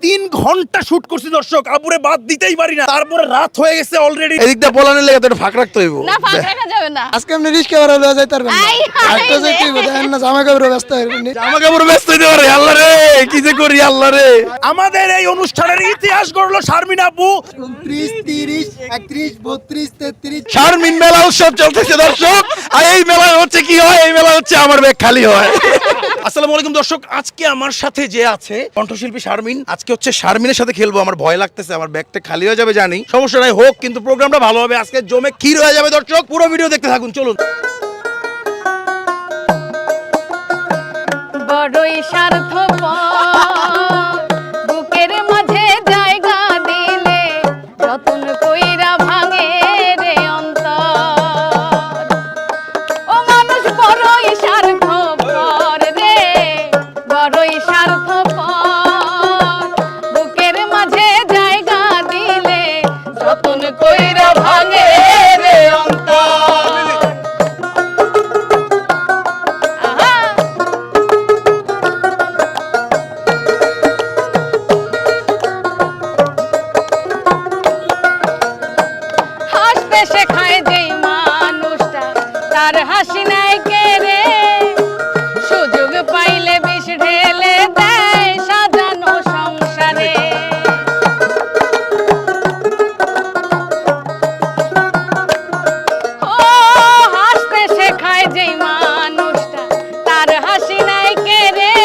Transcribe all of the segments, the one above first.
3 ঘন্টা শুট করছি দর্শক, আপুরে বাদ দিতেই পারি না। তারপরে রাত হয়ে গেছে অলরেডি। এদিকটা বলানের লেগে তো একটু ফাঁক রাখতে হইব। না ফাঁক রাখা যাবে না। আজকে আপনি রিস্কা ভাড়া লয়ে যাইতে পারবেন না। একটা যাইতে হইব, দেখেন না জামা কাপড় ব্যস্ত হইবেন। জামা কাপড় ব্যস্ত হইতে পারে। আল্লাহ রে, কি যে করি আল্লাহ রে। আমাদের এই অনুষ্ঠানের ইতিহাস গড়লো শারমিন আপু। 29, 30, 31, 32, 33। শারমিন মেলা উৎসব চলতেছে দর্শক। আর এই মেলা হচ্ছে কি হয়, এই মেলা হচ্ছে আমার ব্যাগ খালি হয়। আসসালামু আলাইকুম দর্শক, আজকে আমার সাথে যে আছে কণ্ঠশিল্পী শারমিন, আজকে হচ্ছে শারমিনের সাথে খেলবো। আমার ভয় লাগতেছে, আমার ব্যাগটা খালি হয়ে যাবে জানি, সমস্যা নাই হোক, কিন্তু প্রোগ্রামটা ভালো হবে। আজকে জমে ক্ষীর হয়ে যাবে দর্শক, পুরো ভিডিও দেখতে থাকুন, চলুন। বড়ই স্বার্থপর বুকের মাঝে জায়গা দিলে যতন কইরা ভাঙে রে অন্তর। ও মানুষ বড়ই স্বার্থপর রে, বড়ই স্বার্থপর বুকের মাঝে জায়গা দিলে যতন কইরা ভাঙে রে অন্তর। আহা হাসতে শেখায় যেই মানুষটা তার হাসি নাই কে রে, সুযোগ পাইলে বিষ ঢেলে দেয় সাজানো সংসারে। ও হাসতে শেখায় যেই মানুষটা তার হাসি নাই কে রে,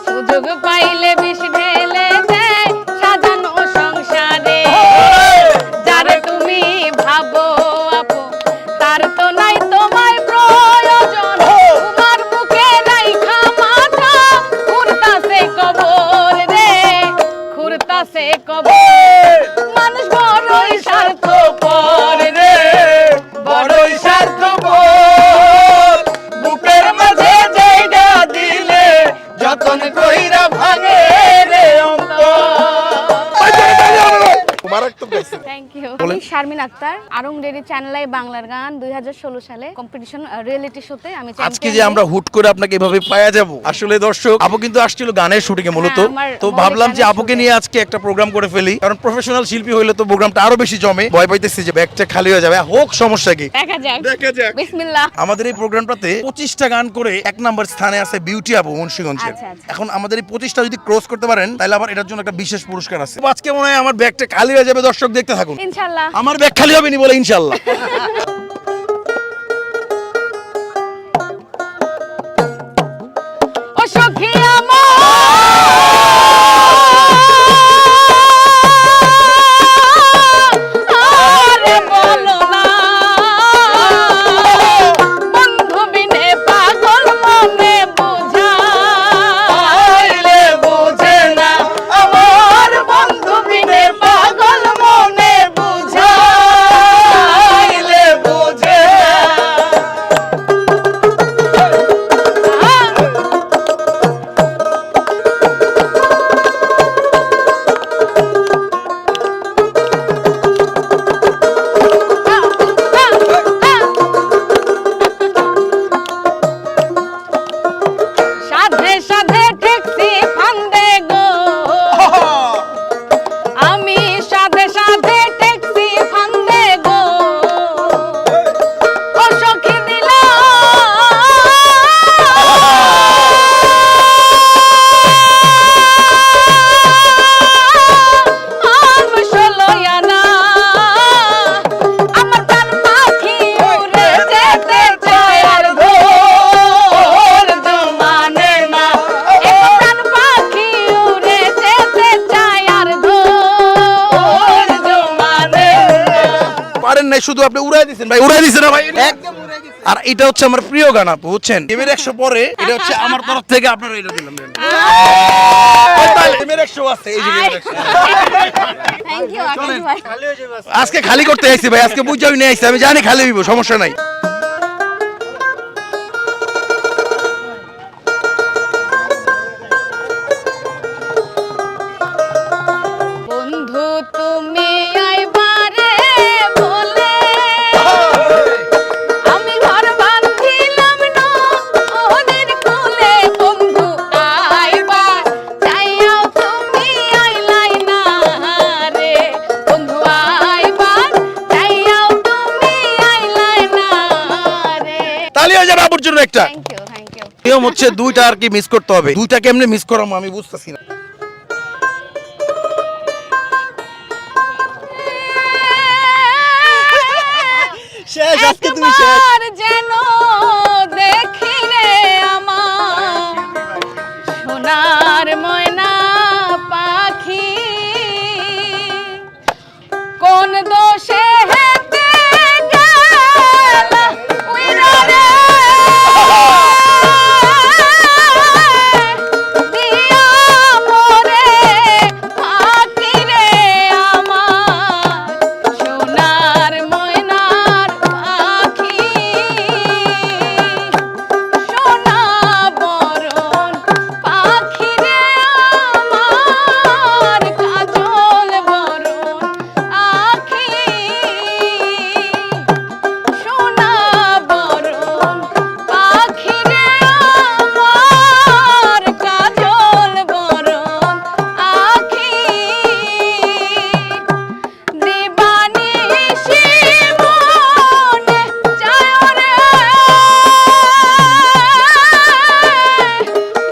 সুযোগ পাইলে বিষ ঢেলে দেয় সাজানো সংসারে। যারে তুমি ভাবো আপু তার তো নাই তোমায় প্রয়োজন, তোমার বুকে রাইখা মাথা খুঁড়তাছে কবর রে, খুঁড়তাছে কবর। মানুষ বড়ই স্বার্থপর রে, বড়ই স্বার্থপর বুকের মাঝে জায়গা দিলে যতন কইরা ভাঙে রে থ্যাংক ইউ। আমি শারমিন আক্তার, আরং ডেরি চ্যানেলে বাংলার গান 2016 সালে কম্পিটিশন রিয়েলিটি শোতে আমি আজকে যে আমরা হুট করে আপনাকে এভাবে পাওয়া যাব, আসলে দর্শক আপু কিন্তু আসছিল গানের শুটিং এ মূলত। তো ভাবলাম যে আপুকে নিয়ে আজকে একটা প্রোগ্রাম করে ফেলি, কারণ প্রফেশনাল শিল্পী হইলে তো প্রোগ্রামটা আরো বেশি জমে। ভয় পাইতেছি যে ব্যাগটা খালি হয়ে যাবে, হোক সমস্যা কি, দেখা যাক। দেখা যাক। বিসমিল্লাহ। আমাদের এই প্রোগ্রামটাতে 25টা গান করে 1 নম্বর স্থানে আছে বিউটি আপু মুন্সিগঞ্জের। আচ্ছা, আচ্ছা। এখন আমাদের এই 25টা যদি ক্রস করতে পারেন তাহলে আবার এটার জন্য একটা বিশেষ পুরস্কার আছে। আজকে মনে হয় আমার ব্যাগটা খালি হয়ে যাবে, দর্শক দেখতে থাকুন। ইনশাআল্লাহ। আমার ব্যাগ খালি হবে নি বলে ইনশাআল্লাহ। ও সখী আমার বলো না, বন্ধু বিনে পাগল মনে বুঝাইলে বুঝে না, আমার বন্ধু বিনে পাগল মনে বুঝাইলে বুঝে সাধে সাধে ঠেকছি ফান্দে গো, আমি সাধে সাধে ঠেকছি ফান্দে গো, ও সখী দিল লয়ানা, আমার প্রাণ পাখি উড়ে যেতে চায় আর ধৈর্য মানে না, প্রাণ পাখি উড়ে যেতে চায় আর ধৈর্য মানে না। পারেন নাই, শুধু আপনি উড়াই দিয়েছেন ভাই, উড়াই দিয়েছেন না ভাই একদম। আর এটা হচ্ছে আমার প্রিয় গান আপু, বুঝছেন? এমএর 100 পরে এটা হচ্ছে আমার তরফ থেকে আপনারা এটা দিলাম। এমএর 100 আছে, এই যে এমএর 100। থ্যাংক ইউ আকাশ ভাই। আজকে খালি করতে আইছি ভাই, আজকে বুঝাই নিয়ে আইছি, আমি জানি খালি হইব, সমস্যা নাই। বন্ধু তুমি আইবারে বলে আমি ঘর বাঁধিলাম না ওদের কোলে, বন্ধু আইবা চাইয়াও তুমি প্রবলেম হচ্ছে দুইটা আর কি মিস করতে হবে। দুইটা কেমনে মিস করাম আমি বুঝতেছি না। শেষ, আজকে তুমি শেষ। একবার যেন দেখি রে আমার সোনার ময়না পাখি, কোন দোষে হেতে গেল উইরা রে, দিয়া মোরে পাখি রে আমার সোনার ময়নার পাখি, সোনা বরণ পাখি রে আমার কাজল বরণ আখি, সোনা বরণ পাখি রে আমার কাজল বরণ আখি, দিবানিশি মনে চায় রে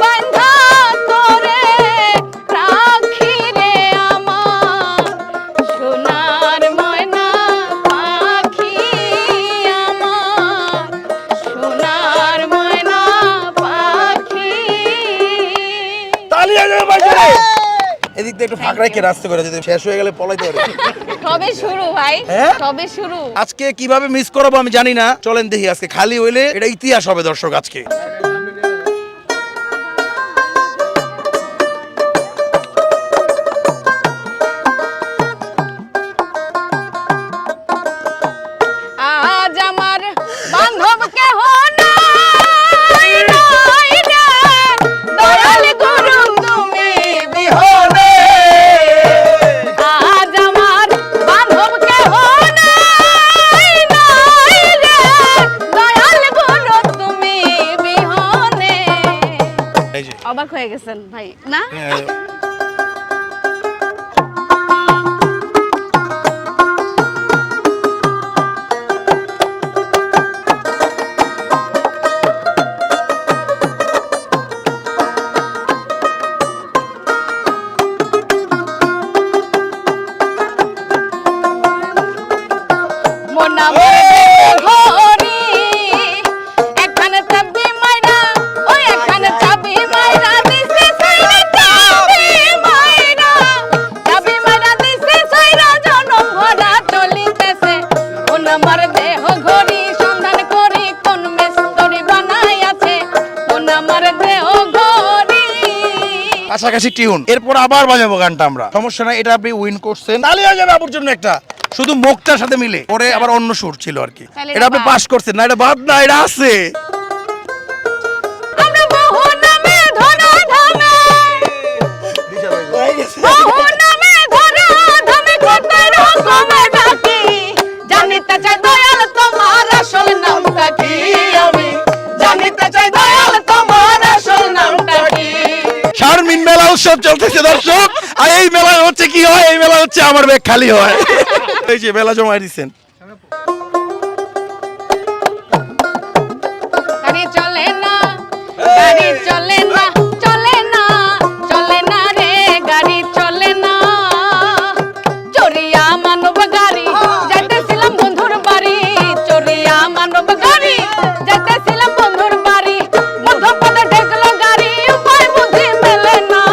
বাঁধা তোরে রাখি রে আমার সোনার ময়না পাখি, আমার সোনার ময়না পাখি। তালিয়া যাবে বাজারে। এদিক দিয়ে একটু ফাঁক রেখে রাস্তা করে যদি শেষ হয়ে গেলে পলাইতে পারে। কবে শুরু ভাই? হ্যাঁ? কবে শুরু? আজকে কিভাবে মিস করাবো আমি জানি না, চলেন দেখি আজকে খালি হইলে এটা ইতিহাস হবে দর্শক আজকে। আজ আমার বান্ধব কেহ নাই, নাই রে, দয়াল গুরু তুমি বিহনে। আজ আমার বান্ধব কেহ নাই, নাই রে, দয়াল গুরু তুমি বিহনে। এই যে অবাক হয়ে গেছেন ভাই না? মোনা ঘড়ি এখানে চাবি মাইরা, ওই এখানে চাবি মাইরা দিছে সাইরা, চাবি মাইরা, চাবি মাইরা দিছে সাইরা, জনম ভরা চলিতেছে মোনা আমার দেহ ঘড়ি, সন্ধান করি কোন মেস্তরি বানাই আছে মোনা আমার দেহ ঘড়ি। কাছাকাছি টিউন, এরপর আবার বাজাবো গানটা আমরা, সমস্যা নাই, এটা আপনি উইন করছেন। তালিয়া যাবে আপুর জন্য একটা, শুধু মুখটার সাথে মিলে, পরে আবার অন্য সুর ছিল আর কি। তাহলে এটা আপনি এটা পাস করছেন না, এটা বাদ না, এটা আছে। আমরা বহু নামে ধরা ধামে, বহু নামে ধরা ধামে কত রকমের ডাকি, জানিতে চাই দয়াল তোমার আসল নামটা কি, আমি জানিতে চাই দয়াল তোমার আসল নামটা কি। শারমিন মেলা উৎসব চলতেছে দর্শক, আর এই মেলা হচ্ছে কি হয়, এই মেলা হচ্ছে আমার ব্যাগ খালি হয়। এই যে মেলা জমা দিচ্ছেন। গাড়ি চলে না, গাড়ি চলে না, চলে না, চলে না রে, গাড়ি চলে না, চোরিয়া মানব গাড়ি যাইতেছিলাম বন্ধুর বাড়ি, চোরিয়া মানব গাড়ি যাইতেছিলাম বন্ধুর বাড়ি, মধ্যপথে ঠেকলো গাড়ি, উপায় বুদ্ধি মেলে না,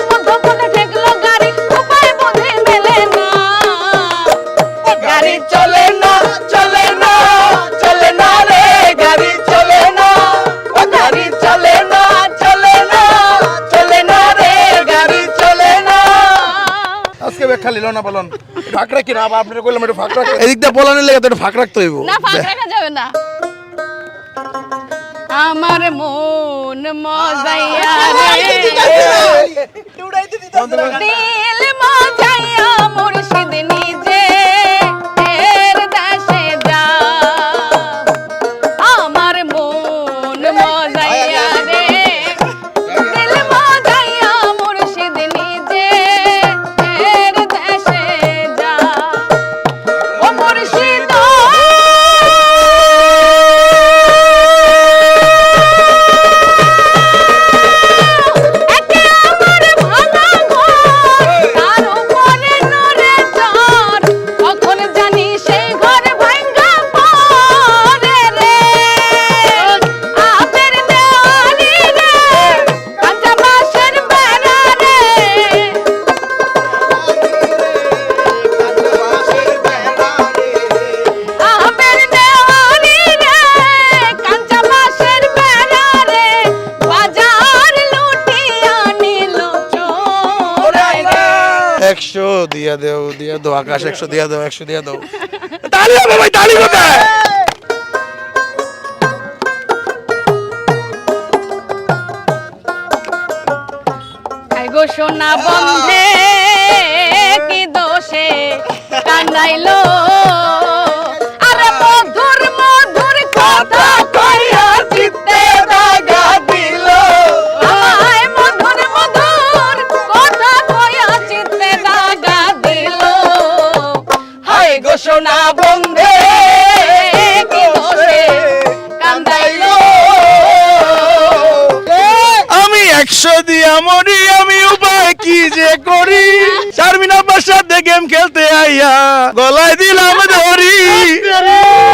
মধ্যপথে ঠেকলো গাড়ি, উপায় বুদ্ধি মেলে না, গাড়ি চলে না, চলে না, চলে না রে, গাড়ি চলে না, ও গাড়ি চলে না, চলে না, চলে না রে, গাড়ি চলে না। আজকে ব্যাগ খালি লো না বলুন, ফাঁক রাখি না, আবার আপনারা কইলাম একটু ফাঁক রাখি, এদিক দিয়ে বলানের লেগে তো একটু ফাঁক রাখতে হইব। না ফাঁক রাখা যাবে না। আমার মন মজাইয়া রে, দিল মজাইয়া মুর্শিদ নিজে এর দেশে যা, আমার মন মজাইয়া রে, দিল মজাইয়া মুর্শিদ নিজে এর দেশে যা, ও মুর্শিদ 100 দিয়া দেও আকাশ, 100 দিয়া দাও। তালি হবে ভাই, তালি কোথায়? আই গো সোনা বন্ধে কি দোষে কান্দাইলো, আরে মধুর মধুর কথা কইয়া চিত্তে দাগা দিল, আমায় মধুর মধুর কথা কইয়া চিত্তে দাগা দিল। হায় গো সোনা বন্ধে কি দোষে কান্দাইলো, আমি 100 দিয়া মরি, আমি উপায় কি যে করি, শারমিন আপার সাথে গেম খেলতে আইয়া গলায় দিলাম ধরি।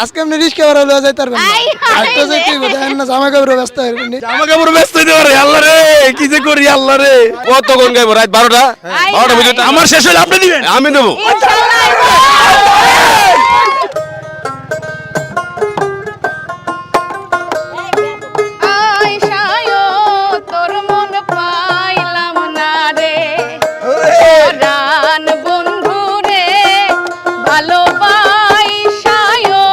আজকে আপনি রিস্কা করে লয়ে যাইতে পারবেন না। আরেকটা যাইতে হবে, দেখেন না জামা কাপড় ব্যস্ত হয়ে গেলেন। জামা কাপড় ব্যস্ত হইতে পারে, আল্লাহ রে কি যে করি, আল্লাহ রে। কতক্ষণ গাইবো? রাত 12টা? আই 12টা পর্যন্ত আমার শেষ হইলে আপনি দিবেন। আমি নেবো। আইসায়ো তোর মন পাইলাম না রে, প্রাণ বন্ধু রে, ভালোবাসায়ো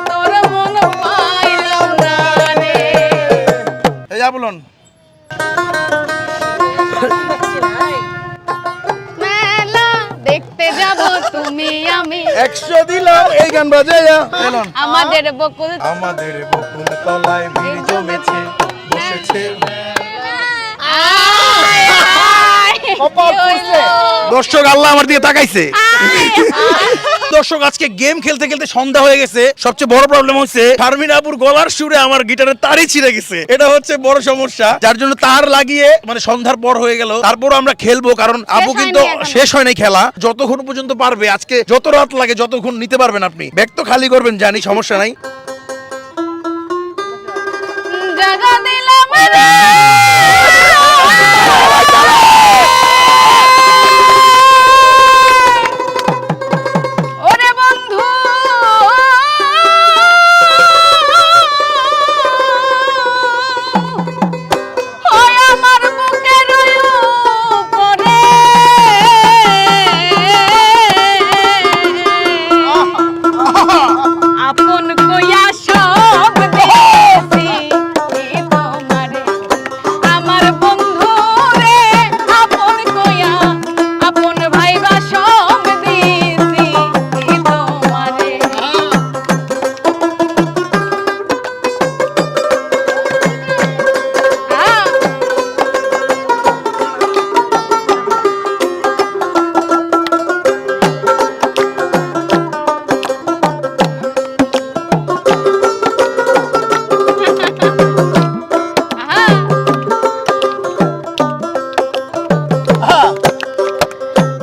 তোর মন পাইলাম না রে। এই যা বলুন। মেলা দেখতে যাব তুমি আমি, 100 দিলাম এই গান বাজাইয়া। এলন আমাদের বকুল আমাদের বকুল তলায় ভিড় জমেছে, বসেছে। আয়, আয়, কপাল কি হইলো? দর্শক আল্লাহ আমার দিকে তাকাইছে। আয়, আয়। দর্শক আজকে গেম খেলতে খেলতে সন্ধ্যা হয়ে গেছে। সবচেয়ে বড় প্রবলেম হচ্ছে শারমিন আপুর গলার সুরে আমার গিটারের তারই ছিঁড়ে গেছে। এটা হচ্ছে বড় সমস্যা, যার জন্য তার লাগিয়ে মানে সন্ধ্যার পর হয়ে গেল। তারপর আমরা খেলবো, কারণ আপু কিন্তু হয়নি এখনো। শেষ হয় নাই খেলা। যতক্ষণ পর্যন্ত পারবে, আজকে যত রাত লাগে যতক্ষণ নিতে পারবেন আপনি। ব্যাগ তো খালি করবেন জানি, সমস্যা নাই। জাগা দিলাম রে, ওরে বন্ধু ওই আমার বুকের উপরে আপন কইয়া সব দিয়েছি তোমারে, আমার বন্ধু রে, আপন কইয়া আপন ভাইবা সব দিয়েছি তোমারে।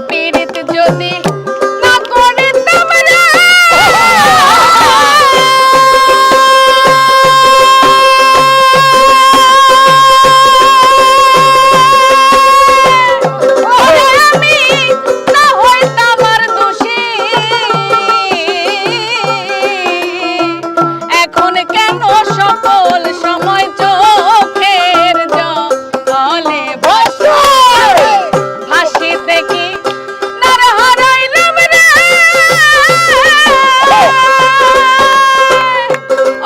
পীড়িত যদি না করিতাম রে, ওরে আমি না হইতাম আর দোষী, এখন কেন সকল সময় চোখের জলে বসে হাসিতে কি নার হারাইলাম রে,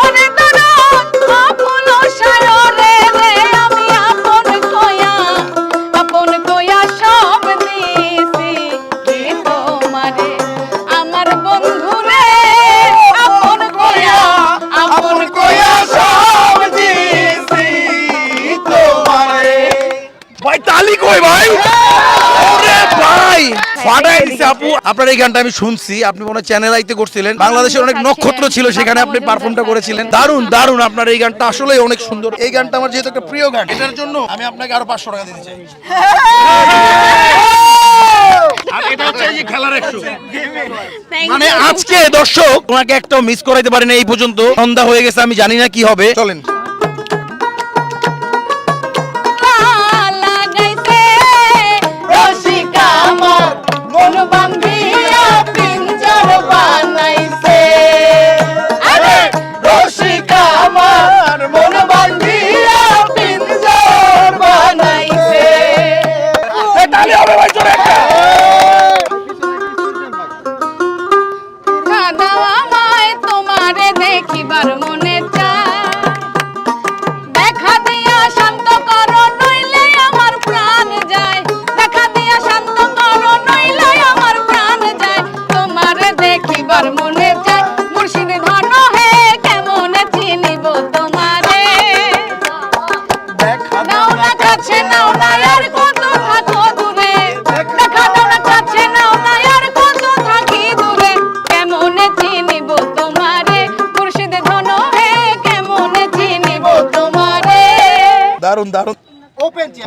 ওরে তোরা আপন সায়রে রে, আমি আপন কইয়া সব দিছি তোমারে, আমার বন্ধু রে, আপন কইয়া সব দিছি তোমারে। ভাই তালি কই ভাই? ওরে ভাই ফাটাই দিছে আপু। আপনার এই গানটা আমি শুনছি, আপনি মনে চ্যানেল আইতে করছিলেন, বাংলাদেশের অনেক নক্ষত্র ছিল সেখানে আপনি পারফর্মটা করেছিলেন। দারুণ দারুণ, আপনার এই গানটা আসলে অনেক সুন্দর। এই গানটা আমার যেহেতু একটা প্রিয় গান, এটার জন্য আমি আপনাকে আরো 500 টাকা দিতে চাই। আর এটা হচ্ছে এই যে খেলার 100। মানে আজকে দর্শক ওনাকে একটাও মিস করাইতে পারি না এই পর্যন্ত। সন্ধ্যা হয়ে গেছে, আমি জানি না কি হবে। চলেন। লাগাইতে রসিকা আমার মন বান্ধিয়া পিঞ্জর বানাইছে, আরে রসিকা আমার মন বান্ধিয়া পিঞ্জর বানাইছে। তালি হবে ভাই, জোরে একটা।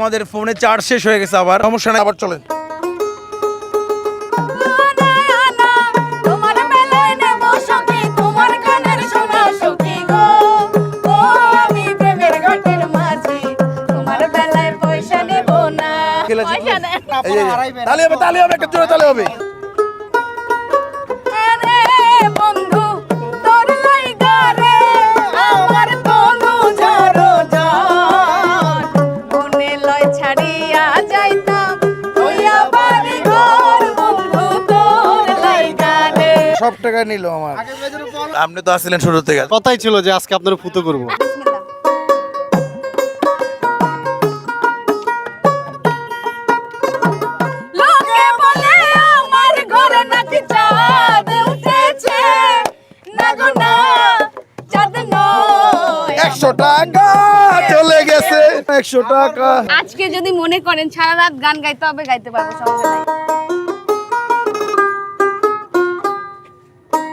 আমাদের ফোনে চার্জ শেষ হয়ে গেছে, আবার সমস্যা নাই, আবার চলেন। তোমার বেলায় নেব সখী, তোমার কানের শোনা সখী গো। ও আমি প্রেমের ঘাটের মাঝি, তোমার বেলায় পয়সা নেব না। পয়সা নেন। এই যে, তালি হবে, তালি হবে, একটা জোরে তালি হবে। আরে বন্ধু তোর লাইগা রে আমার তনু ঝরো ঝড়, মনে লয় ছাড়িয়া যাইতাম হইয়া বাড়ি ঘর, বন্ধু তোর লাইগা রে। সব টাকা নিল আমার। আপনি তো আসছিলেন শুরু থেকে। কথাই ছিল যে আজকে আপনার ফুটো করবো। লোকে বলে আমার ঘরে নাকি চাঁদ উঠেছে, না গো না, চাঁদ নয়। 100 টাকা চলে গেছে, 100 টাকা। আজকে যদি মনে করেন সারা রাত গান গাইতে হবে, গাইতে পারবো, সমস্যা নাই।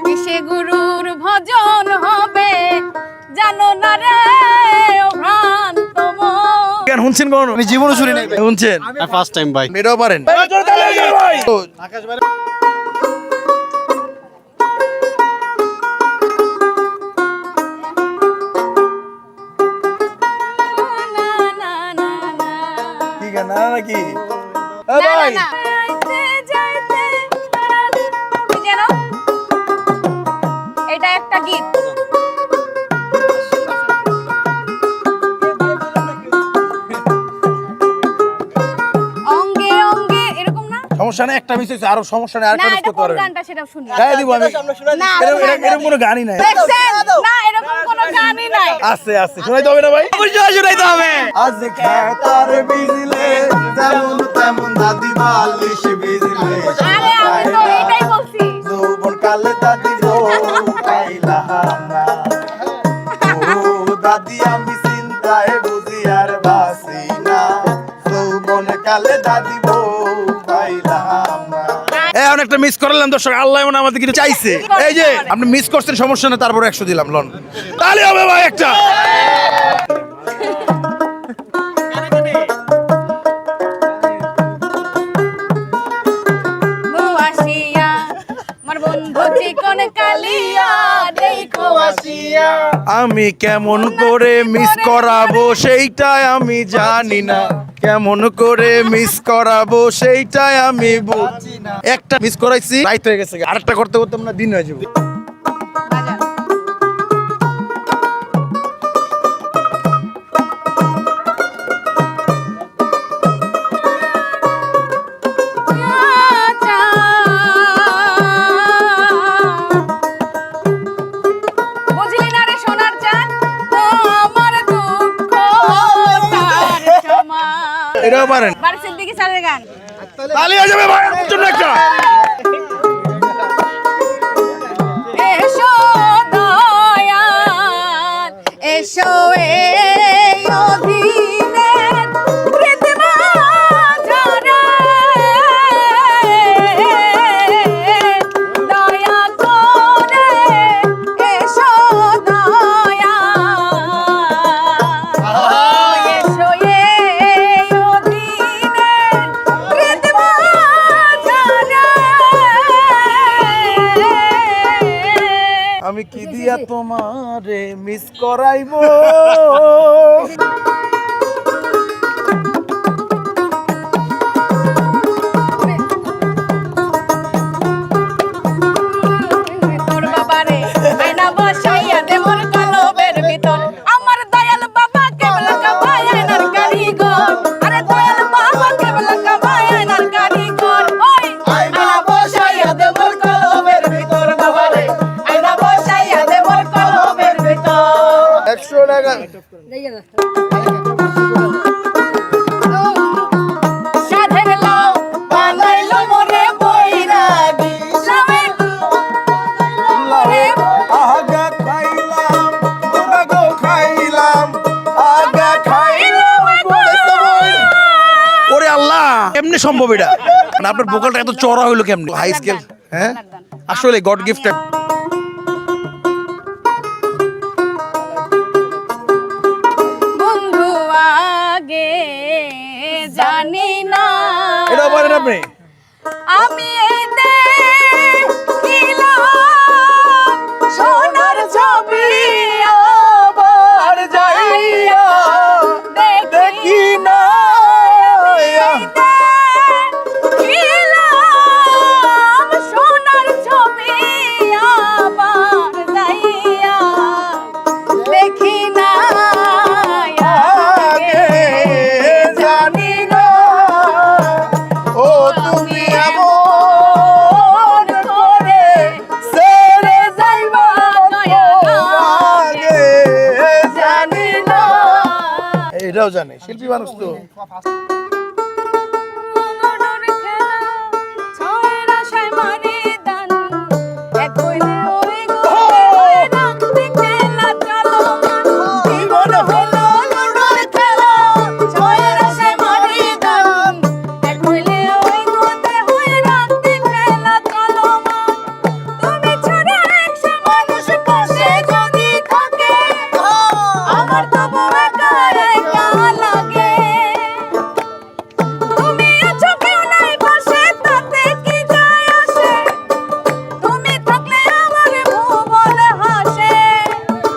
কিসে গুরুর ভজন হবে জানো না রে ও ভ্রান্ত মন। গান শুনছেন কখনো? আমি জীবনে শুনি নাই ভাই। শুনছেন? ফার্স্ট টাইম ভাই। এটাও পারেন? না, না, না, না। কি গান? না নাকি? না, না, না। যাইতে, কি যেন? এটা একটা গীত। অঙ্গে অঙ্গে এরকম না? সমস্যা নেই, একটা মিস হয়েছে, আরো সমস্যা নেই, না, আরেকটা মিস এটা করতে কোন পারবেন। গানটা সেটা শুনি। গায়ে দিব আমি। না, এরকম কোনো গানই নাই। দেখছেন? না, এরকম কোনো গানই নাই। আছে আছে, শোনাইতে হবে না ভাই? অবশ্যই শোনাইতে হবে। আজ খেতার বিজলে যেমন তেমন দাদি বালিশ বিজলে আরে আমি তো এটাই বলছি। যৌবন কালে দাদি বউ পাইলাম না। ও দাদি আমি চিন্তায় বুঝি আর বাসি না। যৌবন কালে দাদি বউ পাইলাম না। অনেকটা মিস করলাম দর্শক, আল্লাহ এমন আমাদের কিছু চাইছে। এই যে আপনি মিস করছেন, সমস্যা নেই, তারপর 100 দিলাম, লন। তাহলে হবে ভাই একটা। আসিয়া আমার বন্ধু চিকন কালিয়া দেখো আসিয়া। আমি কেমন করে মিস করাবো সেইটাই আমি জানি না, কেমন করে মিস করাবো সেইটাই আমি বুঝি না। একটা মিস করাইছি, রাইত হয়ে গেছে, আরেকটা করতে করতে আমরা দিন হয়ে যাবে। বুঝলি না রে সোনার চাঁদ, তো আমার দুঃখ তার সমান। এটাও পারেন? বাড়ি সিদ্দিকী স্যারের গান। তালি হয়ে যাবে ভাই, আমার জন্য একটা। এসো দয়াল, এসো এই অধীনে কৃত্রিমা ঝরে, দয়া করে এসো দয়াল, এসো এই অধীনে কৃত্রিমা ঝরে। আমি কি দিয়া তোমারে মিস করাইবো? তোর বাবারে আয়না বসাইয়া দে মোর কলবের ভিতর, আমার দয়াল বাবা কেবল কাবায় আয়নার কারিগর, আরে দয়াল বাবা কেবল কাবায় আয়নার কারিগর। ওই আয়না বসাইয়া দে মোর কলবের ভিতর বাবারে, আয়না বসাইয়া দে মোর কলবের ভিতর। 100 টাকা। সাধের লাউ বানাইলো মোরে বৈরাগী, লাউয়ের মোরে আগা খাইলাম তোরা গো খাইলাম আগা খাইলাম। ওরে আল্লাহ, কেমনে সম্ভব এটা? মানে আপনার ভোকালটা এত চড়া হইলো কেমনে? হাই স্কেল, হ্যাঁ আসলে গড গিফটেড। বন্ধু আগে আপনি? আমি এই দেখিলাম সোনার ছবি আবার যাইয়া দেখি না দেখিলাম সোনার ছবি আবার যাইয়া দেখি না আগে জানি না ও তুমি এমন করে ছেড়ে যাইবা আগে জানি না। এটাও জানে, শিল্পী মানুষ তো। আমার তো একা একা লাগে তুমি আছো কেউ নাই পাশে তাতে কি যায় আসে তুমি থাকলে আমার ভুবন হাসে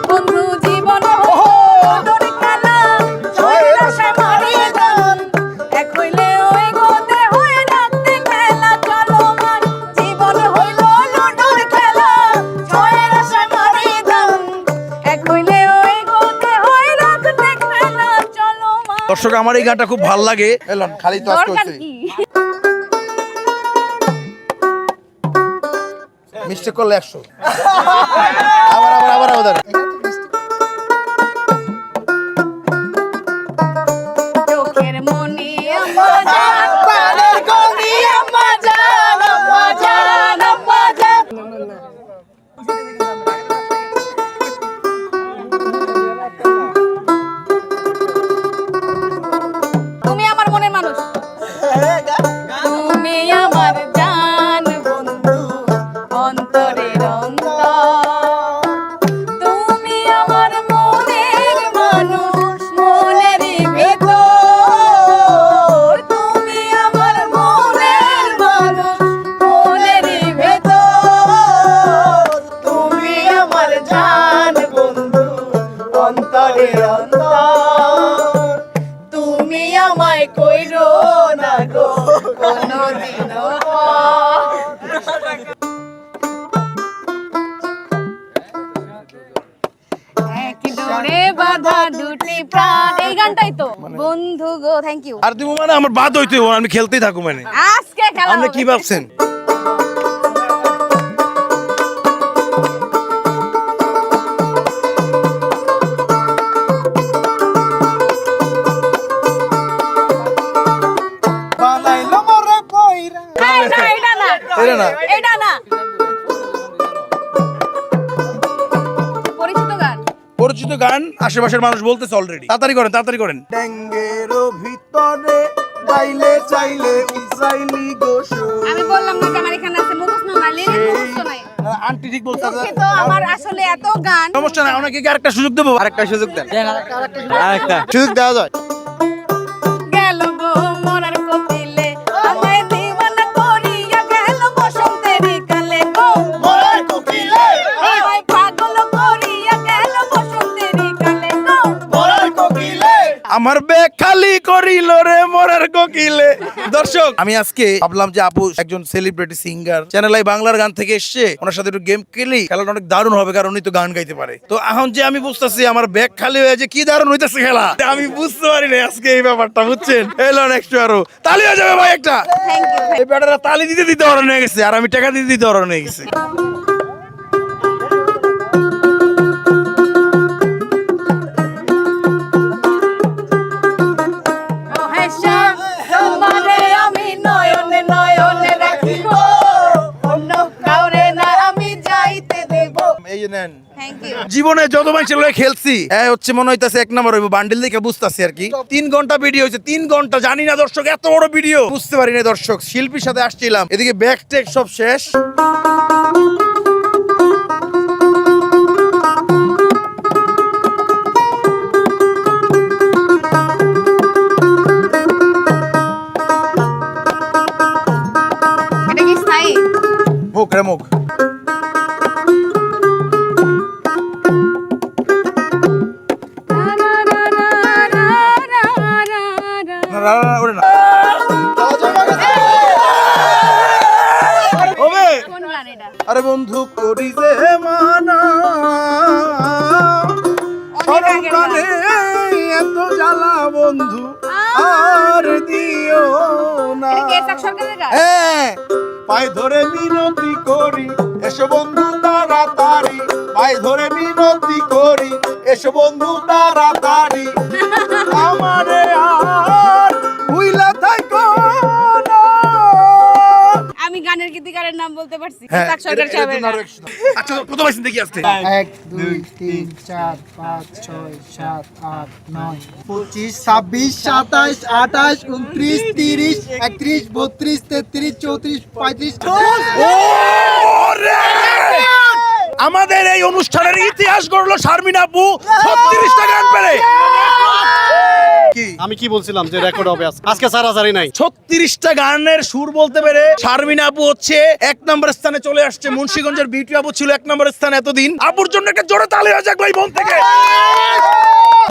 বন্ধু জীবন হলো খেলা ছয়ের আশা মারি দান এক হইলে ওই গোতে হয়ে রাখতে খেলা চলো মান জীবন হইল লুডুর খেলা ছয়ের আশা মারি দান এক হইলে ওই গোতে হয়ে রাখতে খেলা চলো মান। দর্শক আমার এই গানটা খুব ভালো লাগে। এলন খালি তো আজকে দরকার হইছে। কি মিস্টেক করলে 100। আবার আবার আবার আবার চোখের মনি আম্মা জান পানের গনি আম্মা জান আম্মা জান আম্মা জান তুমি আমার মনের মানুষ তুমি আমার জান বন্ধু অন্তরের অন্তর তুমি আমার মনের মানুষ মনের ভেতর তুমি আমার মনের মানুষ মনের ভেতর তুমি আমার জান বন্ধু অন্তরের অন্তর তুমি আমায় কইরো না গো কোনদিনও এক ডোরে বাঁধা দুটি প্রাণ এই গানটাই তো বন্ধু গো থ্যাংক ইউ আর তুমি মানে আমার বাদ হইতে আমি খেলতেই থাকো মানে। আজকে খেলা আপনি হবে। কি ভাবছেন? বানাইলো মোরে কইরা এই না, এটা না এটা না। এটা না পরিচিত গান পরিচিত গান আশেপাশের মানুষ বলতেছে অলরেডি। তাড়াতাড়ি করেন তাড়াতাড়ি করেন। ডেঙ্গের ভিতরে চাইলে চাইলে উচাইলি গোসো আমি বললাম না যে আমার এখানে আছে মুখস্থ না লিরিক মুখস্থ নাই আন্টি ঠিক বলছে। দুঃখিত আমার আসলে এত গান সমস্যা নাই, ওনাকে কি আরেকটা সুযোগ দেবো? আরেকটা সুযোগ দেন, আরেকটা সুযোগ দেওয়া যায়। গেল গো মরার কোকিলে আমায় দিওয়ানা করিয়া গেল বসন্তের কালে গো মোরে কোকিলে আমায় পাগল করিয়া গেল বসন্তের কালে গো মোরে কোকিলে আমার ব্যাগ খালি করিল রে মরার কোকিলে। দর্শক আমি আজকে ভাবলাম যে আপু একজন সেলিব্রিটি সিঙ্গার, চ্যানেল আই বাংলার গান থেকে এসছে, ওনার সাথে একটু গেম খেলি, খেলাটা অনেক দারুণ হবে কারণ উনি তো গান গাইতে পারে। তো এখন যে আমি বুঝতেছি আমার ব্যাগ খালি হয়ে যে কি দারুণ হইতেছে খেলা, আমি বুঝতে পারি না আজকে এই ব্যাপারটা, বুঝছেন? এলো নেক্সট আরো তালি হয়ে যাবে ভাই একটা। থ্যাংক ইউ এই ব্যাটারা তালি দিতে দিতে অরণ হয়ে গেছে আর আমি টাকা দিতে দিতে অরণ হয়ে গেছে। ও হেসা তোমারে আমি নয়নে নয়নে রাখিব অন্য কাউরে না আমি যাইতে দেব। এই যে নেন। থ্যাংক ইউ জীবনে যত মানুষের লগে খেলছি হচ্ছে মনে হইতাছে 1 নম্বর হইব, বান্ডিল দেখে বুঝতাছি আর কি। 3 ঘন্টা ভিডিও হয়েছে, 3 ঘন্টা, জানি না দর্শক এত বড় ভিডিও বুঝতে পারি না দর্শক। শিল্পীর সাথে আসছিলাম, এদিকে ব্যাক টেক সব শেষ। মুখ রে মুখ। না, ওরে না। ওবে, কোন গান এটা? আরে বন্ধু করি যে মানা অনেক আগের গান। সরকারে এত জ্বালা বন্ধু আর দিও না। এটা কি এসআর সরকারের গান? হ্যাঁ, পায়ে ধরে মিনতি করি এসো বন্ধু তাড়াতাড়ি, পায়ে ধরে মিনতি করি এসো বন্ধু তাড়াতাড়ি, আমারে আর ভুইলা থাইকো না। আমি গানের গীতিকারের নাম বলতে পারছি। হ্যাঁ, এসআর সরকার এটা সাহেবের তো গান। আরো একশো। আচ্ছা, কত পাইছেন দেখি আসতে? 1 2 3 4 5 6 7 8 9 25 26 27 28 29 30 31 32 33 34 35 ওরে! আমাদের এই অনুষ্ঠানের ইতিহাস গড়লো শারমিন আপু 36টা গান পেরে। কি আমি কি বলছিলাম যে রেকর্ড হবে আজকে সারাসারি নাই। 36টা গানের সুর বলতে পেরে শারমিন আপু হচ্ছে 1 নম্বর স্থানে চলে আসছে। মুন্সিগঞ্জের বিউটি আপু ছিল 1 নম্বর স্থানে এতদিন। আপুর জন্য একটা জোরে তালি হয়ে যাক ভাই বোন থেকে।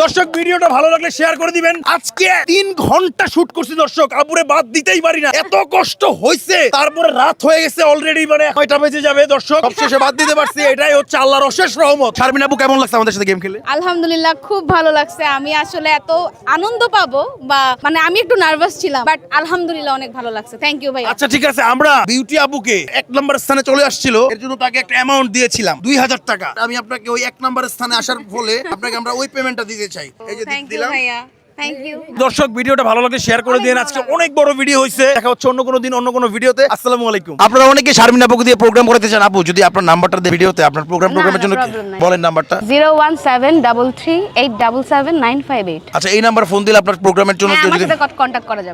দর্শক, ভিডিওটা ভালো লাগলে শেয়ার করে দিবেন। আজকে 3 ঘন্টা শুট করছি দর্শক, আপুরে বাদ দিতেই পারি না, এত কষ্ট হয়েছে। তারপরে রাত হয়ে গেছে অলরেডি, মানে 9টা বেজে যাবে দর্শক, সবশেষে বাদ দিতে পারছি। এটাই হচ্ছে আল্লাহর অশেষ রহমত। শারমিন আপু কেমন লাগছে আমাদের সাথে গেম খেলে? আলহামদুলিল্লাহ, খুব ভালো লাগছে। আমি আসলে এত আনন্দ পাবো বা মানে আমি একটু নার্ভাস ছিলাম, বাট আলহামদুলিল্লাহ অনেক ভালো লাগছে। থ্যাংক ইউ ভাই। আচ্ছা ঠিক আছে, আমরা বিউটি আপুকে 1 নম্বর স্থানে চলে আসছিল, এর জন্য তাকে একটা অ্যামাউন্ট দিয়েছিলাম 2000 টাকা। আমি আপনাকে ওই 1 নম্বর স্থানে আসার ফলে আপনাকে আমরা ওই পেমেন্টটা দিতে চাই। এই যে থ্যাংক ইউ দিলাম। ভাইয়া, থ্যাংক ইউ। দর্শক, ভিডিওটা ভালো লাগলে শেয়ার করে দিন। আজকে অনেক বড় ভিডিও হয়েছে, দেখা হচ্ছে অন্য কোনো দিন অন্য কোনো ভিডিওতে। আসসালামু আলাইকুম। আপনারা অনেকে শারমিন আপুকে দিয়ে প্রোগ্রাম করাতে চান, আপু যদি আপনার নাম্বারটা দেন ভিডিওতে, আপনার প্রোগ্রামের জন্য problem নাই। বলেন নাম্বারটা। 01733877958। আচ্ছা, এই নাম্বার ফোন দিলে আপনার প্রোগ্রামের জন্য হ্যাঁ, কেউ আমার যদি সাথে কন্টাক্ট করা যাবে।